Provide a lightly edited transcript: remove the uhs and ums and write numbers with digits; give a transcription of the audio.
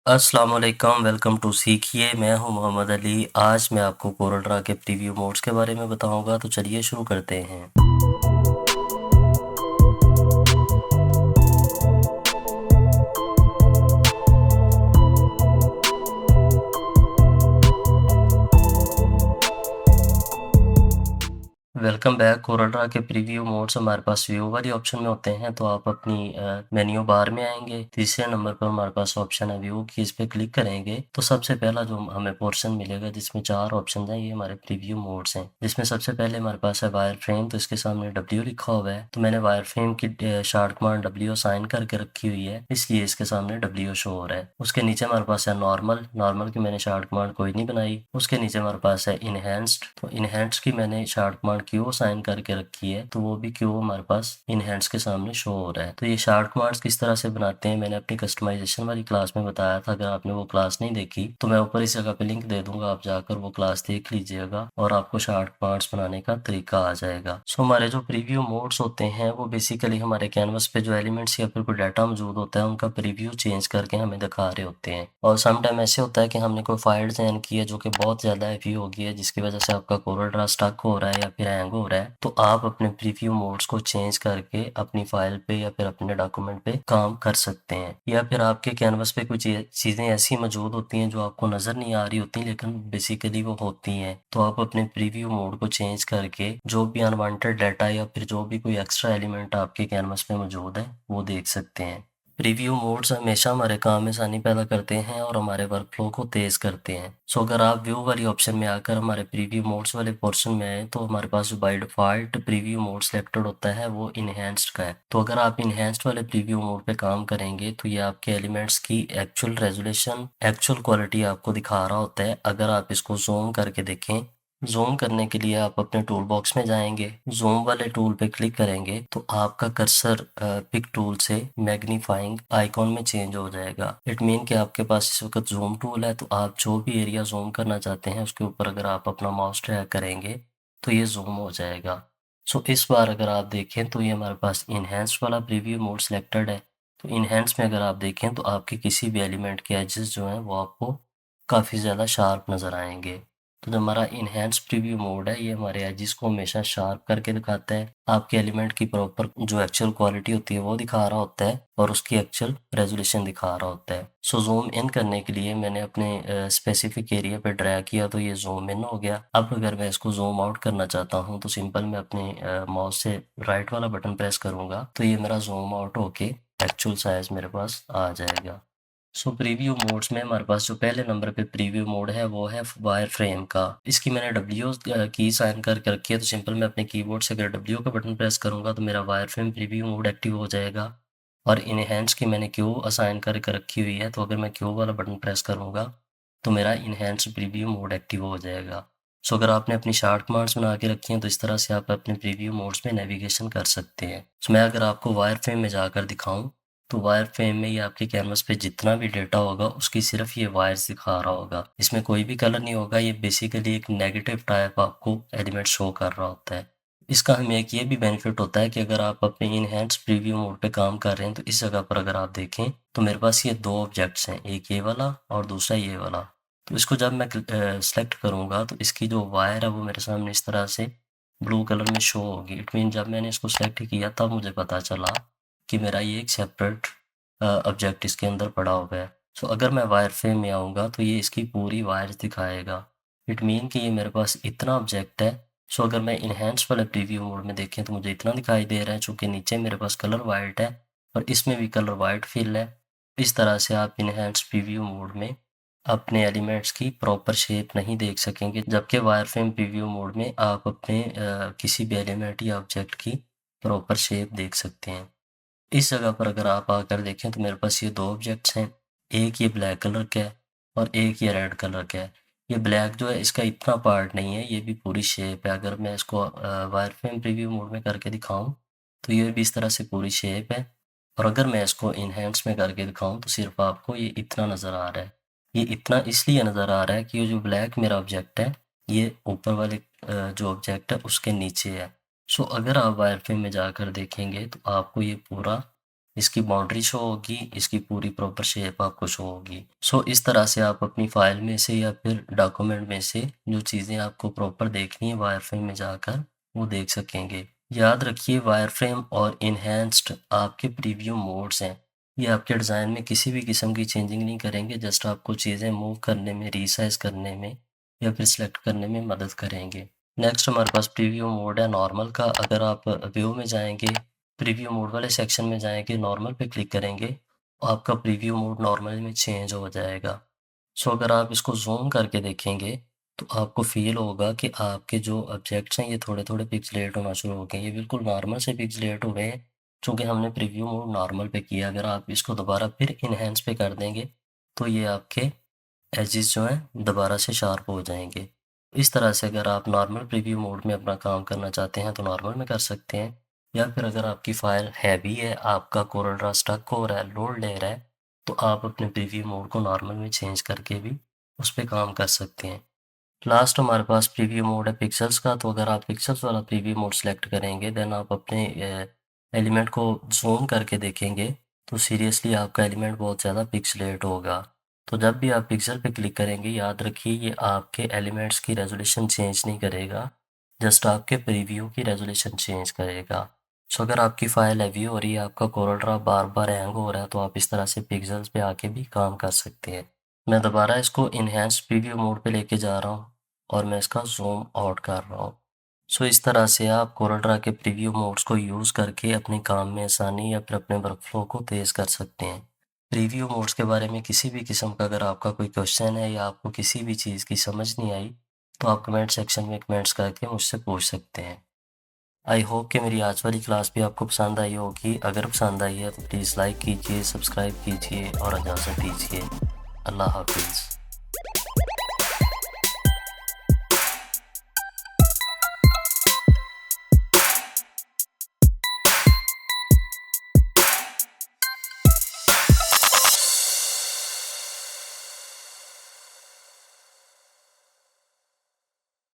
अस्सलाम वालेकुम, welcome to सीखिए। मैं हूं मोहम्मद अली। आज मैं आपको कोरल के प्रीव्यू मोड्स के बारे में बताऊंगा, तो चलिए शुरू करते हैं। Welcome back. कोरल के प्रीव्यू मोड्स हमारे पास व्यू वाली ऑप्शन में होते हैं, तो आप अपनी मेन्यू बार में आएंगे। तीसरे नंबर पर हमारे पास ऑप्शन है व्यू की, इस पे क्लिक करेंगे तो सबसे पहला जो हमें पोर्शन मिलेगा जिसमें 4 ऑप्शन हैं, ये हमारे प्रीव्यू मोड्स हैं। जिसमें सबसे पहले हमारे पास है वायर फ्रेम, तो इसके सामने W लिखा हुआ है, तो मैंने वायर फ्रेम की शॉर्ट कमांड W असाइन करके रखी हुई है, इसलिए इसके सामने W शो हो रहा है। उसके नीचे हमारे पास है नॉर्मल। नॉर्मल की मैंने शॉर्ट कमांड कोई नहीं बनाई। उसके नीचे हमारे पास है इनहेंस्ड, तो इनहेंस्ड की मैंने शॉर्ट कमांड क्यू साइन करके रखी है, तो वो भी क्यू हमारे पास इनहेंस के सामने शो हो रहा है। तो ये शॉर्ट कमांड्स किस तरह से बनाते हैं मैंने अपनी कस्टमाइजेशन वाली क्लास में बताया था। अगर आपने वो क्लास नहीं देखी तो मैं ऊपर इस जगह पे लिंक दे दूंगा, आप जाकर वो क्लास देख लीजिएगा और आपको शॉर्ट कमांड्स बनाने का तरीका आ जाएगा। सो हमारे जो प्रीव्यू मोड्स होते हैं वो बेसिकली हमारे कैनवस पे जो एलिमेंट्स या फिर कोई डाटा मौजूद होता है उनका प्रीव्यू चेंज करके हमें दिखा रहे होते हैं। और समटाइम ऐसे होता है कि हमने कोई फाइल डिजाइन की है जो कि बहुत ज्यादा हैवी हो गई है, जिसकी वजह से आपका कोरल ड्रा स्टक हो रहा है या फिर हैंग हो रहा है, तो आप अपने प्रीव्यू मोड्स को चेंज करके अपनी फाइल पे या फिर अपने डॉक्यूमेंट पे काम कर सकते हैं। या फिर आपके कैनवस पे कुछ चीज़ें ऐसी मौजूद होती हैं जो आपको नज़र नहीं आ रही होती लेकिन बेसिकली वो होती हैं, तो आप अपने प्रीव्यू मोड को चेंज करके जो भी अनवांटेड डाटा या फिर जो भी कोई एक्स्ट्रा एलिमेंट आपके कैनवस पे मौजूद है वो देख सकते हैं। प्रीव्यू मोड्स हमेशा हमारे काम में आसानी पैदा करते हैं और हमारे वर्कफ्लो को तेज़ करते हैं। सो अगर आप व्यू वाली ऑप्शन में आकर हमारे प्रीव्यू मोड्स वाले पोर्शन में आए तो हमारे पास जो by default preview mode selected होता है वो इनहेंस्ड का है। तो अगर आप इनहेंस्ड वाले प्रीव्यू मोड पे काम करेंगे तो ये आपके एलिमेंट्स की एक्चुअल रेजोल्यूशन, एक्चुअल क्वालिटी आपको दिखा रहा होता है। अगर आप इसको जूम करके देखें, ज़ूम करने के लिए आप अपने टूल बॉक्स में जाएंगे, ज़ूम वाले टूल पे क्लिक करेंगे तो आपका कर्सर पिक टूल से मैग्नीफाइंग आइकॉन में चेंज हो जाएगा। इट मीन कि आपके पास इस वक्त जूम टूल है, तो आप जो भी एरिया जूम करना चाहते हैं उसके ऊपर अगर आप अपना माउस ड्रैग करेंगे तो ये जूम हो जाएगा। सो इस बार अगर आप देखें तो ये हमारे पास इनहेंस वाला प्रीव्यू मोड सिलेक्टेड है। तो इनहेंस में अगर आप देखें तो आपके किसी भी एलिमेंट के एजेस जो हैं वो आपको काफ़ी ज़्यादा शार्प नज़र आएंगे। तो जो हमारा इनहेंस प्रीव्यू मोड है ये हमारे एजेस को हमेशा शार्प करके दिखाता है, आपके एलिमेंट की प्रॉपर जो एक्चुअल क्वालिटी होती है वो दिखा रहा होता है और उसकी एक्चुअल रेजोल्यूशन दिखा रहा होता है। सो जूम इन करने के लिए मैंने अपने स्पेसिफिक एरिया पे ड्रैग किया तो ये जूम इन हो गया। अब अगर मैं इसको जूम आउट करना चाहता हूँ तो सिंपल मैं अपने माउस से राइट वाला बटन प्रेस करूंगा तो ये मेरा जूम आउट होके एक्चुअल साइज मेरे पास आ जाएगा। सो प्रीव्यू मोड्स में हमारे पास जो पहले नंबर पे प्रीव्यू मोड है वो है वायर फ्रेम का। इसकी मैंने W की साइन करके रखी है, तो सिंपल मैं अपने कीबोर्ड से अगर W का बटन प्रेस करूंगा तो मेरा wire frame preview mode active हो जाएगा। और इनहेंस की मैंने क्यू असाइन करके रखी हुई है, तो अगर मैं क्यू वाला बटन प्रेस करूंगा तो मेरा इनहेंस प्रीव्यू मोड एक्टिव हो जाएगा। सो अगर आपने अपनी शॉर्ट कमांड्स बना के रखी हैं तो इस तरह से आप अपने प्रीव्यू मोड्स में नेविगेशन कर सकते हैं। सो मैं अगर आपको वायर फ्रेम में जाकर दिखाऊं तो वायर फ्रेम में ये आपके कैनवस पे जितना भी डेटा होगा उसकी सिर्फ ये वायर्स दिखा रहा होगा, इसमें कोई भी कलर नहीं होगा। ये बेसिकली एक नेगेटिव टाइप आपको एलिमेंट शो कर रहा होता है। इसका हमें एक ये भी बेनिफिट होता है कि अगर आप अपने इनहेंस प्रीव्यू मोड पे काम कर रहे हैं तो इस जगह पर अगर आप देखें तो मेरे पास ये 2 ऑब्जेक्ट्स हैं, एक ये वाला और दूसरा ये वाला। तो इसको जब मैं सेलेक्ट करूंगा तो इसकी जो वायर है वो मेरे सामने इस तरह से ब्लू कलर में शो होगी। इट मीन जब मैंने इसको सेलेक्ट किया तब मुझे पता चला कि मेरा ये एक सेपरेट ऑब्जेक्ट इसके अंदर पड़ा हुआ है। सो अगर मैं वायर फ्रेम में आऊँगा तो ये इसकी पूरी वायर्स दिखाएगा। इट मीन कि ये मेरे पास इतना ऑब्जेक्ट है। सो अगर मैं इनहेंस वाले प्रीव्यू मोड में देखें तो मुझे इतना दिखाई दे रहा है, चूँकि नीचे मेरे पास कलर वाइट है और इसमें भी कलर वाइट फिल है। इस तरह से आप इनहेंस प्रीव्यू मोड में अपने एलिमेंट्स की प्रॉपर शेप नहीं देख सकेंगे, जबकि वायर फ्रेम प्रीव्यू मोड में आप अपने किसी भी एलिमेंट या ऑब्जेक्ट की प्रॉपर शेप देख सकते हैं। इस जगह पर अगर आप आकर देखें तो मेरे पास ये 2 ऑब्जेक्ट्स हैं, एक ये ब्लैक कलर का है और एक ये रेड कलर का है। ये ब्लैक जो है इसका इतना पार्ट नहीं है, ये भी पूरी शेप है। अगर मैं इसको वायर फ्रेम प्रीव्यू मोड में करके दिखाऊं तो ये भी इस तरह से पूरी शेप है। और अगर मैं इसको इनहेंस में करके दिखाऊं तो सिर्फ आपको ये इतना नज़र आ रहा है। ये इतना इसलिए नज़र आ रहा है कि ये जो ब्लैक मेरा ऑब्जेक्ट है ये ऊपर वाले जो ऑब्जेक्ट है उसके नीचे है। सो अगर आप वायर फ्रेम में जाकर देखेंगे तो आपको ये पूरा इसकी बाउंड्री शो होगी, इसकी पूरी प्रॉपर शेप आपको शो होगी। सो इस तरह से आप अपनी फ़ाइल में से या फिर डॉक्यूमेंट में से जो चीज़ें आपको प्रॉपर देखनी है वायरफ्रेम में जाकर, वो देख सकेंगे। याद रखिए वायरफ्रेम और एनहांस्ड आपके प्रीव्यू मोड्स हैं। ये आपके डिज़ाइन में किसी भी किस्म की चेंजिंग नहीं करेंगे, जस्ट आपको चीज़ें मूव करने में, रीसाइज़ करने में या फिर सिलेक्ट करने में मदद करेंगे। नेक्स्ट हमारे पास प्रीव्यू मोड है नॉर्मल का। अगर आप व्यू में जाएँगे, प्रीव्यू मोड वाले सेक्शन में जाएँगे, नॉर्मल पे क्लिक करेंगे, आपका प्रीव्यू मोड नॉर्मल में चेंज हो जाएगा। सो अगर आप इसको ज़ूम करके देखेंगे, तो आपको फ़ील होगा कि आपके जो ऑब्जेक्ट्स हैं, ये थोड़े-थोड़े पिक्सेलेट होना शुरू हो गए। ये बिल्कुल नॉर्मल से पिक्सेलेट हो गए हैं, चूँकि हमने प्रीव्यू मोड नॉर्मल पे किया। अगर आप इसको दोबारा फिर एनहांस पे कर देंगे, तो ये आपके एजेस जो हैं दोबारा से शार्प हो जाएँगे। इस तरह से अगर आप नॉर्मल प्रीव्यू मोड में अपना काम करना चाहते हैं तो नॉर्मल में कर सकते हैं, या फिर अगर आपकी फ़ाइल हैवी है, आपका कोरल ड्रॉ स्टक हो रहा है, लोड ले रहा है, तो आप अपने प्रीव्यू मोड को नॉर्मल में चेंज करके भी उस पे काम कर सकते हैं। लास्ट हमारे पास प्रीव्यू मोड है पिक्सेल्स का। तो अगर आप पिक्सेल्स वाला प्रीव्यू मोड सेलेक्ट करेंगे, देन आप अपने एलिमेंट को ज़ूम करके देखेंगे, तो सीरियसली आपका एलिमेंट बहुत ज़्यादा पिक्सेलेट होगा। तो जब भी आप पिक्सल पे क्लिक करेंगे, याद रखिए ये आपके एलिमेंट्स की रेज़ोल्यूशन चेंज नहीं करेगा, जस्ट आपके प्रीव्यू की रेज़ोल्यूशन चेंज करेगा। सो अगर आपकी फ़ाइल हैवी हो रही है, आपका कोरल ड्रॉ बार-बार हैंग हो रहा है, तो आप इस तरह से पिक्सेल्स पे आके भी काम कर सकते हैं। मैं दोबारा इसको एनहांस्ड प्रीव्यू मोड पे लेके जा रहा हूँ और मैं इसका ज़ूम आउट कर रहा हूँ। सो इस तरह से आप कोरल ड्रॉ के प्रीव्यू मोड्स को यूज़ करके अपने काम में आसानी या फिर अपने वर्कफ्लो को तेज़ कर सकते हैं। प्रीव्यू मोड्स के बारे में किसी भी किस्म का अगर आपका कोई क्वेश्चन है या आपको किसी भी चीज़ की समझ नहीं आई, तो आप कमेंट सेक्शन में कमेंट्स करके मुझसे पूछ सकते हैं। आई होप कि मेरी आज वाली क्लास भी आपको पसंद आई होगी। अगर पसंद आई है तो प्लीज़ लाइक कीजिए, सब्सक्राइब कीजिए और इजाज़त दीजिए। अल्लाह हाफ़िज़।